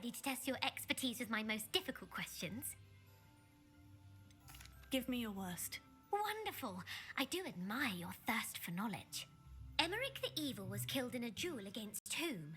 ready to test your expertise with my most difficult questions? Give me your worst. Wonderful. I do admire your thirst for knowledge. Emmerich the Evil was killed in a duel against whom?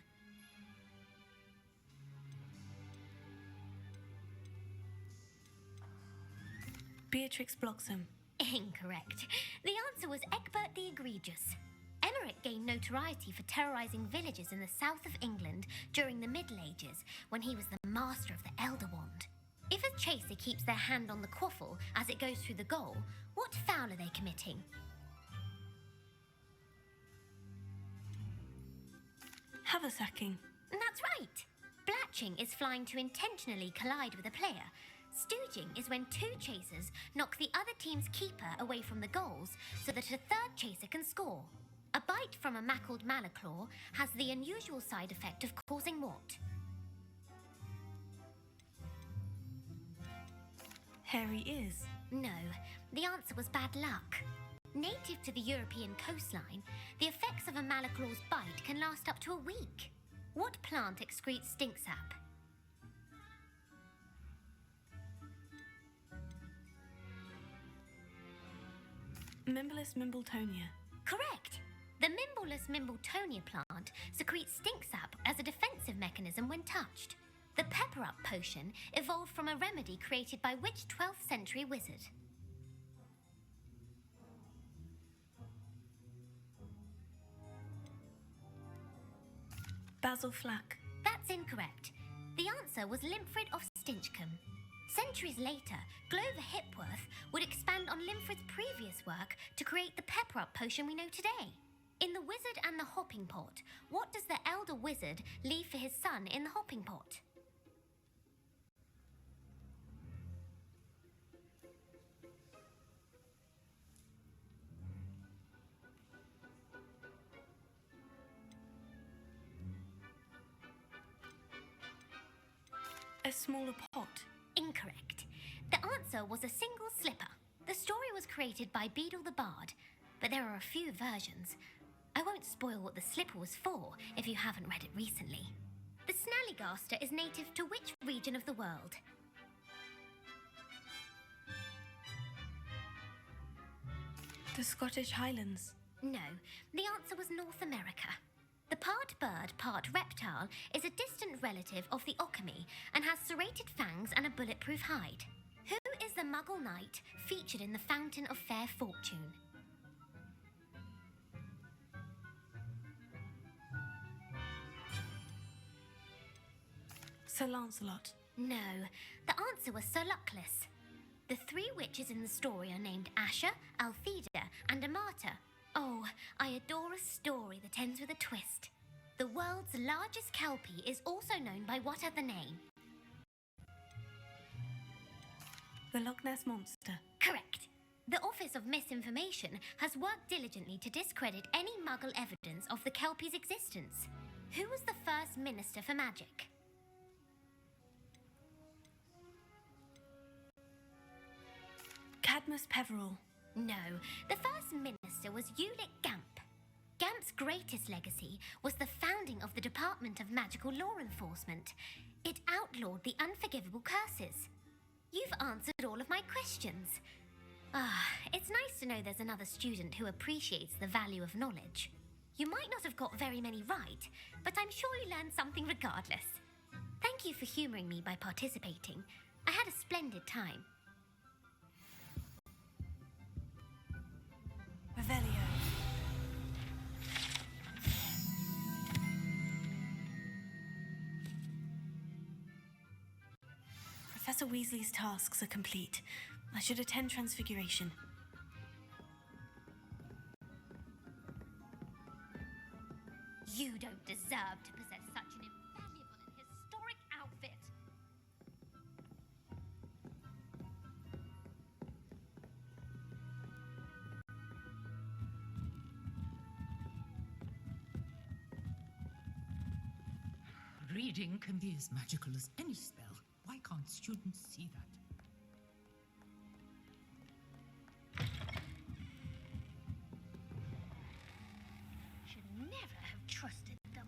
Beatrix Bloxham. Incorrect. The answer was Egbert the Egregious. Emmerich gained notoriety for terrorizing villages in the south of England during the Middle Ages, when he was the master of the Elder Wand. If a chaser keeps their hand on the quaffle as it goes through the goal, what foul are they committing? Haversacking. That's right. Blatching is flying to intentionally collide with a player. Stooging is when two chasers knock the other team's keeper away from the goals so that a third chaser can score. A bite from a mackled malaclaw has the unusual side effect of causing what? Hairy ears. No, the answer was bad luck. Native to the European coastline, the effects of a malaclaw's bite can last up to a week. What plant excretes stink sap? Mimbless Mimbletonia. Correct. The Mimbleless Mimbletonia plant secretes stink sap as a defensive mechanism when touched. The Pepper Up potion evolved from a remedy created by which 12th century wizard? Basil Flack. That's incorrect. The answer was Limfrid of Stinchcombe. Centuries later, Glover Hipworth would expand on Limfrid's previous work to create the Pepper Up potion we know today. In The Wizard and the Hopping Pot, what does the elder wizard leave for his son in the hopping pot? A smaller pot. Incorrect. The answer was a single slipper. The story was created by Beadle the Bard, but there are a few versions. I won't spoil what the slipper was for if you haven't read it recently. The Snallygaster is native to which region of the world? The Scottish Highlands. No, the answer was North America. The part bird, part reptile is a distant relative of the Occamy and has serrated fangs and a bulletproof hide. Who is the Muggle knight featured in the Fountain of Fair Fortune? Sir Lancelot. No, the answer was Sir Luckless. The three witches in the story are named Asher, Altheda, and Amata. Oh, I adore a story that ends with a twist. The world's largest kelpie is also known by what other name? The Loch Ness Monster. Correct. The Office of Misinformation has worked diligently to discredit any Muggle evidence of the kelpie's existence. Who was the first Minister for Magic? Cadmus Peveril. No, the first minister was Ulick Gamp. Gamp's greatest legacy was the founding of the Department of Magical Law Enforcement. It outlawed the unforgivable curses. You've answered all of my questions. It's nice to know there's another student who appreciates the value of knowledge. You might not have got very many right, but I'm sure you learned something regardless. Thank you for humouring me by participating. I had a splendid time. Revelio. Professor Weasley's tasks are complete. I should attend Transfiguration. You don't deserve to possess such an invaluable and historic outfit. Reading can be as magical as any spell. Why can't students see that? Should never have trusted them.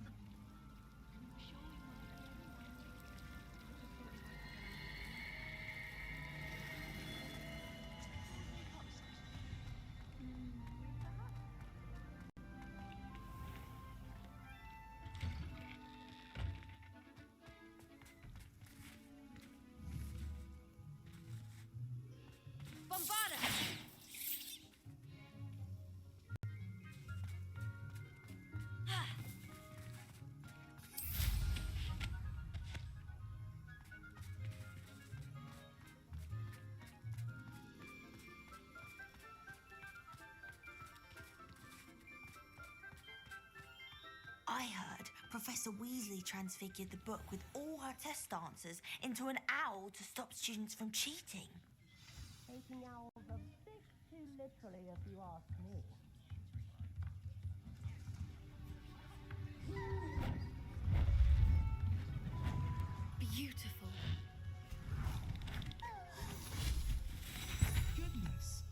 Bombarda! I heard Professor Weasley transfigured the book with all her test answers into an owl to stop students from cheating. Taking owls a bit too literally, if you ask me. Beautiful. Goodness.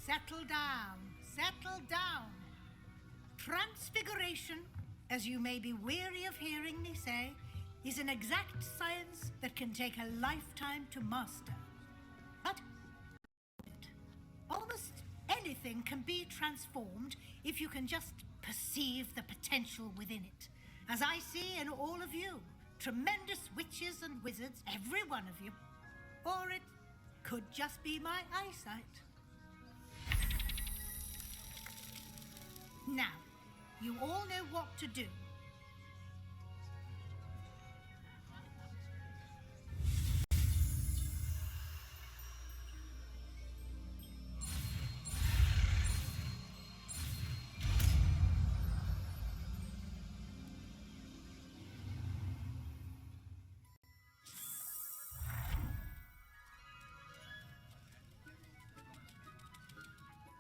Settle down, settle down. Transfiguration, as you may be weary of hearing me say, is an exact science that can take a lifetime to master. But almost anything can be transformed if you can just perceive the potential within it. As I see in all of you, tremendous witches and wizards, every one of you. Or it could just be my eyesight. Now, you all know what to do.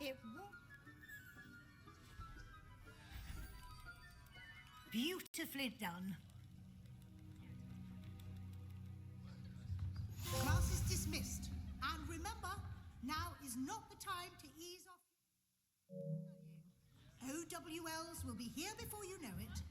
It won't. Beautifully done. Class is dismissed. And remember, now is not the time to ease off. OWLs will be here before you know it.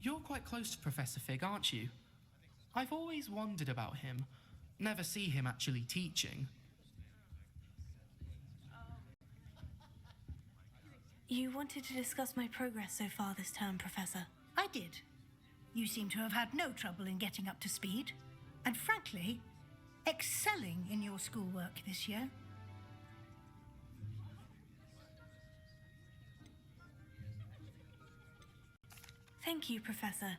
You're quite close to Professor Fig, aren't you? I've always wondered about him. Never see him actually teaching. You wanted to discuss my progress so far this term, Professor. I did. You seem to have had no trouble in getting up to speed. And frankly, excelling in your schoolwork this year. Thank you, Professor.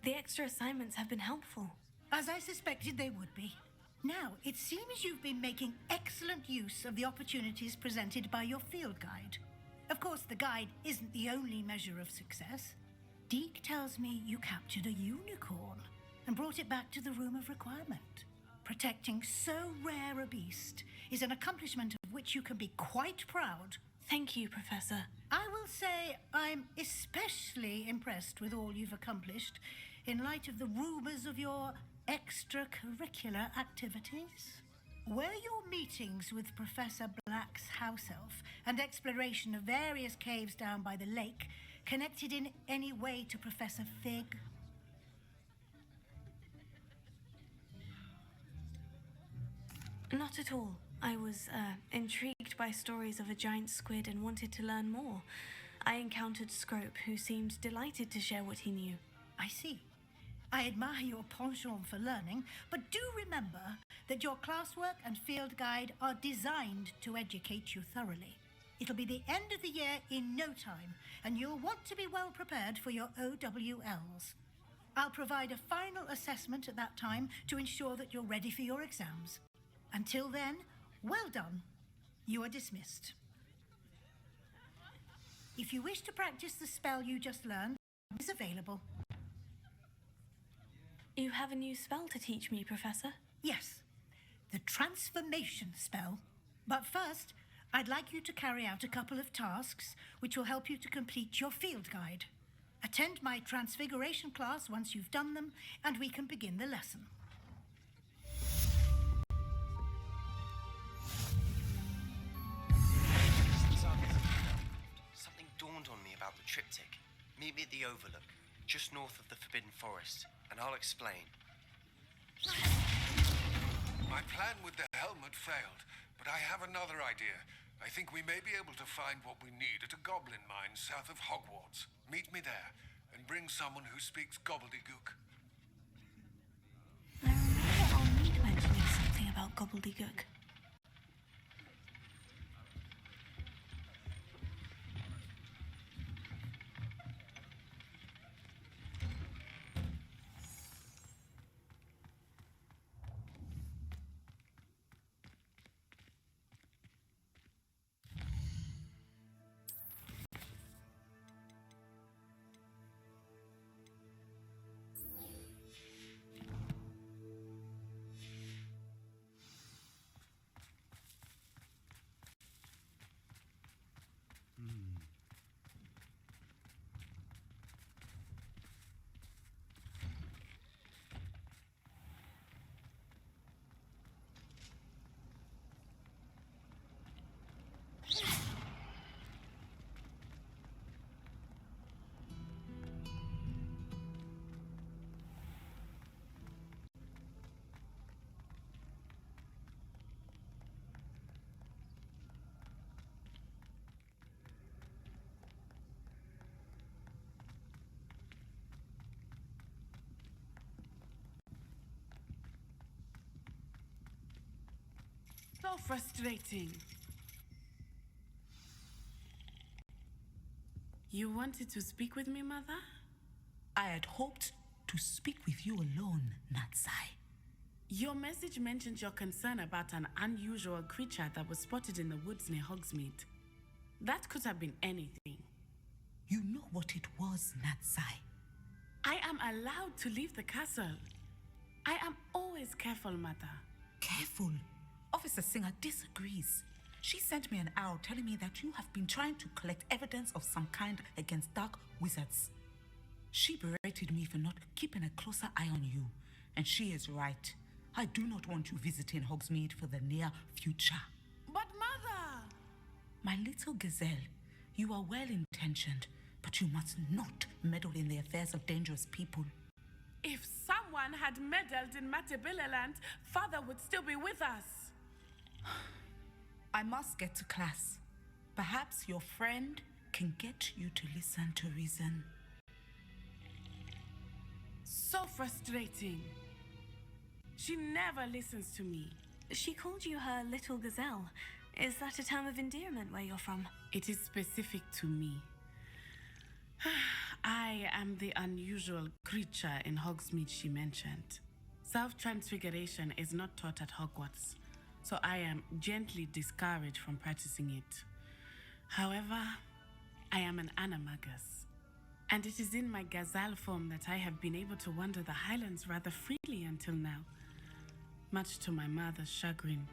The extra assignments have been helpful. As I suspected they would be. Now, it seems you've been making excellent use of the opportunities presented by your field guide. Of course, the guide isn't the only measure of success. Deke tells me you captured a unicorn and brought it back to the Room of Requirement. Protecting so rare a beast is an accomplishment of which you can be quite proud. Thank you, Professor. I will say I'm especially impressed with all you've accomplished in light of the rumours of your extracurricular activities. Were your meetings with Professor Black's house elf and exploration of various caves down by the lake connected in any way to Professor Fig? Not at all. I was intrigued by stories of a giant squid and wanted to learn more. I encountered Scrope, who seemed delighted to share what he knew. I see. I admire your penchant for learning, but do remember that your classwork and field guide are designed to educate you thoroughly. It'll be the end of the year in no time, and you'll want to be well prepared for your OWLs. I'll provide a final assessment at that time to ensure that you're ready for your exams. Until then, well done. You are dismissed. If you wish to practice the spell you just learned, it is available. You have a new spell to teach me, Professor? Yes, the transformation spell. But first, I'd like you to carry out a couple of tasks which will help you to complete your field guide. Attend my transfiguration class once you've done them, and we can begin the lesson. Something dawned on me about the triptych. Meet me at the Overlook, just north of the Forbidden Forest, and I'll explain. My plan with the helmet failed, but I have another idea. I think we may be able to find what we need at a goblin mine south of Hogwarts. Meet me there, and bring someone who speaks gobbledygook. I remember our meet mentioning something about gobbledygook. So frustrating. You wanted to speak with me, Mother? I had hoped to speak with you alone, Natsai. Your message mentioned your concern about an unusual creature that was spotted in the woods near Hogsmeade. That could have been anything. You know what it was, Natsai. I am allowed to leave the castle. I am always careful, Mother. Careful? Officer Singer disagrees. She sent me an owl telling me that you have been trying to collect evidence of some kind against dark wizards. She berated me for not keeping a closer eye on you, and she is right. I do not want you visiting Hogsmeade for the near future. But Mother! My little gazelle, you are well-intentioned, but you must not meddle in the affairs of dangerous people. If someone had meddled in Matabeleland, Father would still be with us. I must get to class. Perhaps your friend can get you to listen to reason. So frustrating. She never listens to me. She called you her little gazelle. Is that a term of endearment where you're from? It is specific to me. I am the unusual creature in Hogsmeade she mentioned. Self-transfiguration is not taught at Hogwarts, so I am gently discouraged from practicing it. However, I am an animagus, and it is in my gazelle form that I have been able to wander the Highlands rather freely until now, much to my mother's chagrin.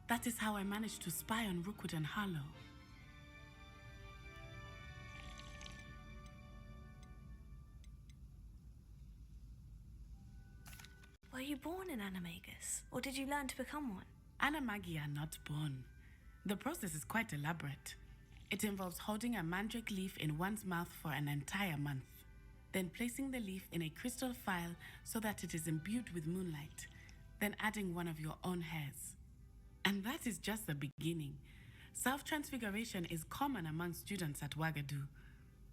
That is how I managed to spy on Rookwood and Harlow. Were you born an animagus, or did you learn to become one? Animagi are not born. The process is quite elaborate. It involves holding a mandrake leaf in one's mouth for an entire month, then placing the leaf in a crystal phial so that it is imbued with moonlight, then adding one of your own hairs. And that is just the beginning. Self-transfiguration is common among students at Wagadu,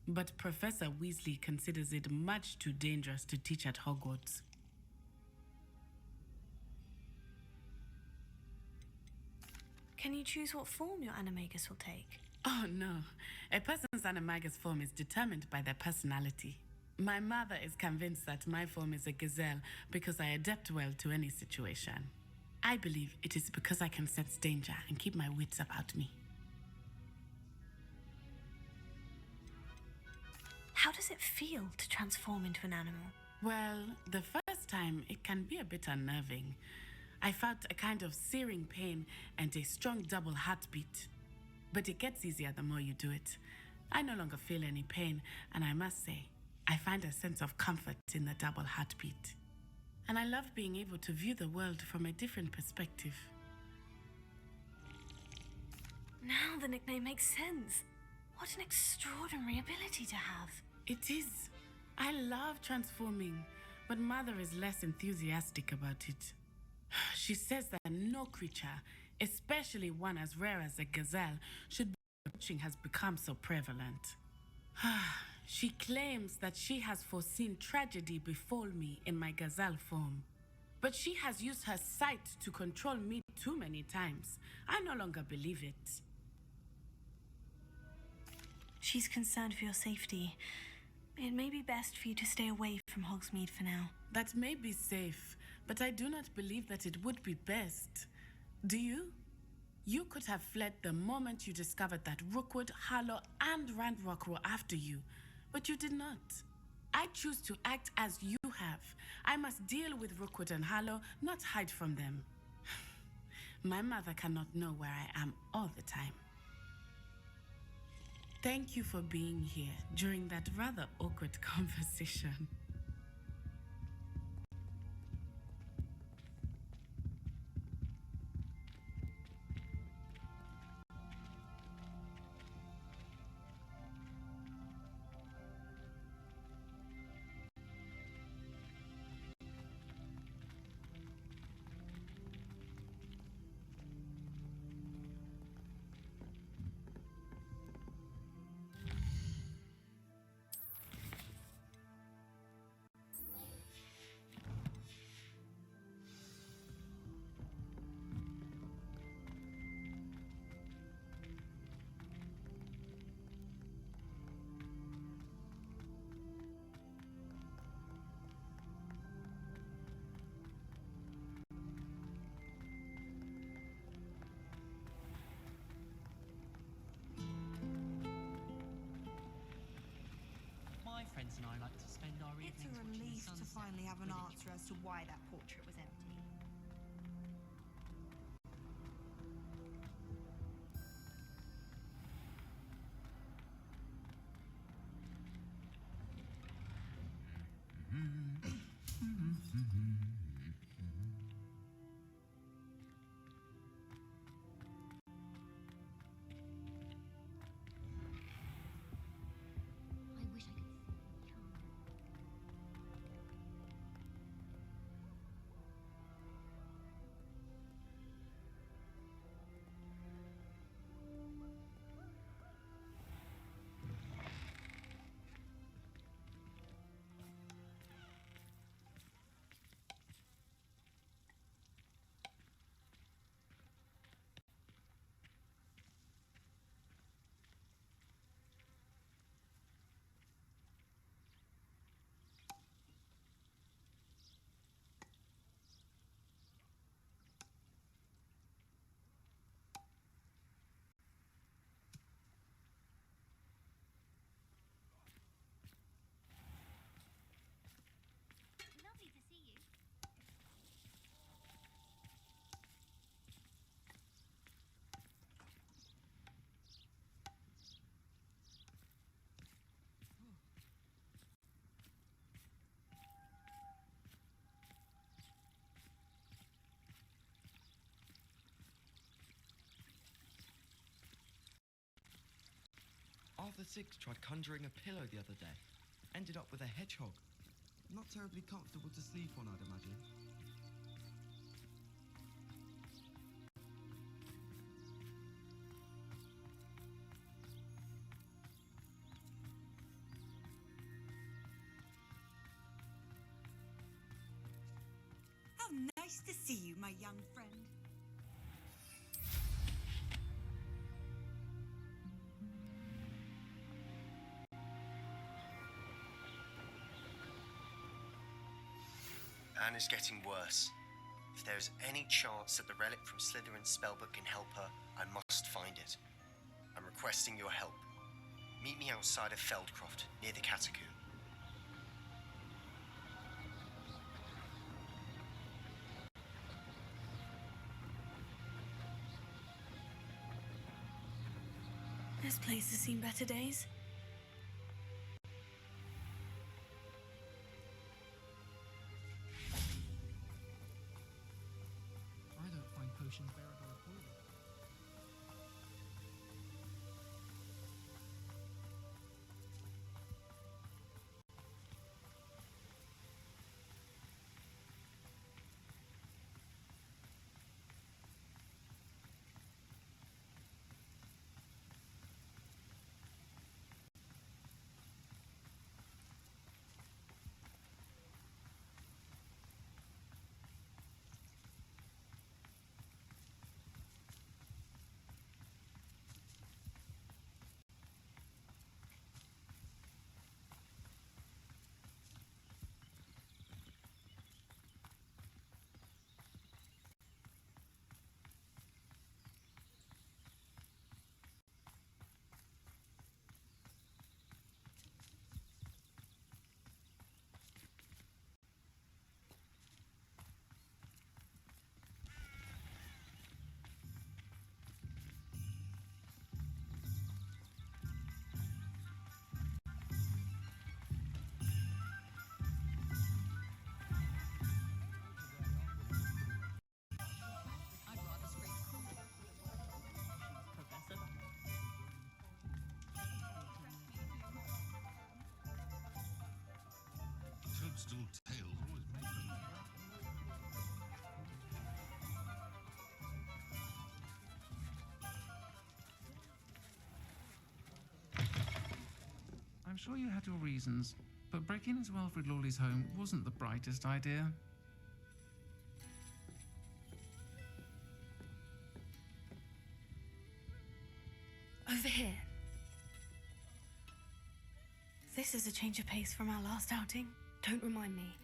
but Professor Weasley considers it much too dangerous to teach at Hogwarts. Can you choose what form your animagus will take? Oh no, a person's animagus form is determined by their personality. My mother is convinced that my form is a gazelle because I adapt well to any situation. I believe it is because I can sense danger and keep my wits about me. How does it feel to transform into an animal? Well, the first time it can be a bit unnerving. I felt a kind of searing pain and a strong double heartbeat. But it gets easier the more you do it. I no longer feel any pain, and I must say, I find a sense of comfort in the double heartbeat. And I love being able to view the world from a different perspective. Now the nickname makes sense. What an extraordinary ability to have. It is. I love transforming, but Mother is less enthusiastic about it. She says that no creature, especially one as rare as a gazelle, should be watching has become so prevalent. She claims that she has foreseen tragedy befall me in my gazelle form. But she has used her sight to control me too many times. I no longer believe it. She's concerned for your safety. It may be best for you to stay away from Hogsmeade for now. That may be safe, but I do not believe that it would be best. Do you? You could have fled the moment you discovered that Rookwood, Harlow, and Randrock were after you, but you did not. I choose to act as you have. I must deal with Rookwood and Harlow, not hide from them. My mother cannot know where I am all the time. Thank you for being here during that rather awkward conversation. My friends and I like to spend our It's evenings a watching the relief to sunset. finally have an Really answer as to why that portrait was empty. I wish I could see the young. Lovely to see you. Arthur Six tried conjuring a pillow the other day. Ended up with a hedgehog. Not terribly comfortable to sleep on, I'd imagine. How nice to see you, my young friend. Anne is getting worse. If there is any chance that the relic from Slytherin's spellbook can help her, I must find it. I'm requesting your help. Meet me outside of Feldcroft, near the Catacomb. This place has seen better days. I don't find potions bearable at all. Toadstool tail. I'm sure you had your reasons, but breaking into Wilfred Lawley's home wasn't the brightest idea. Over here. This is a change of pace from our last outing. Don't remind me.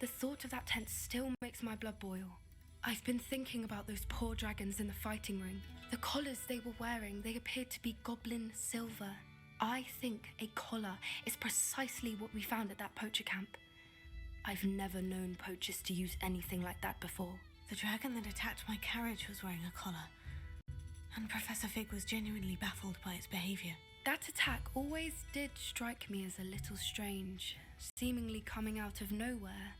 The thought of that tent still makes my blood boil. I've been thinking about those poor dragons in the fighting ring. The collars they were wearing, they appeared to be goblin silver. I think a collar is precisely what we found at that poacher camp. I've never known poachers to use anything like that before. The dragon that attacked my carriage was wearing a collar, and Professor Fig was genuinely baffled by its behavior. That attack always did strike me as a little strange, seemingly coming out of nowhere.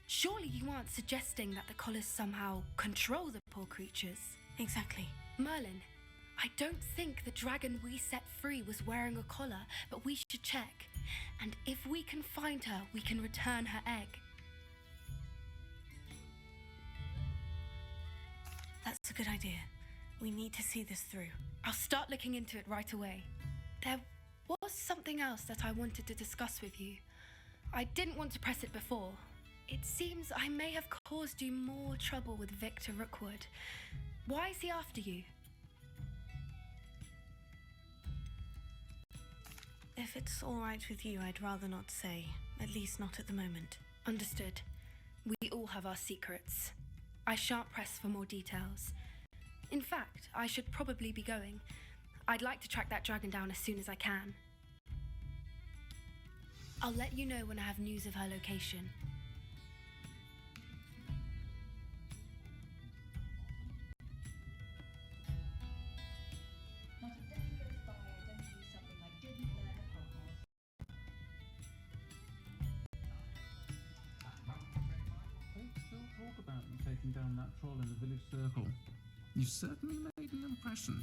Surely you aren't suggesting that the collars somehow control the poor creatures? Exactly. Merlin, I don't think the dragon we set free was wearing a collar, but we should check. And if we can find her, we can return her egg. That's a good idea. We need to see this through. I'll start looking into it right away. There was something else that I wanted to discuss with you. I didn't want to press it before. It seems I may have caused you more trouble with Victor Rookwood. Why is he after you? If it's all right with you, I'd rather not say. At least not at the moment. Understood. We all have our secrets. I shan't press for more details. In fact, I should probably be going. I'd like to track that dragon down as soon as I can. I'll let you know when I have news of her location. Not a day goes by I don't do something I didn't learn at Hogwarts. Folks still talk about you taking down that troll in the village circle. You certainly made an impression.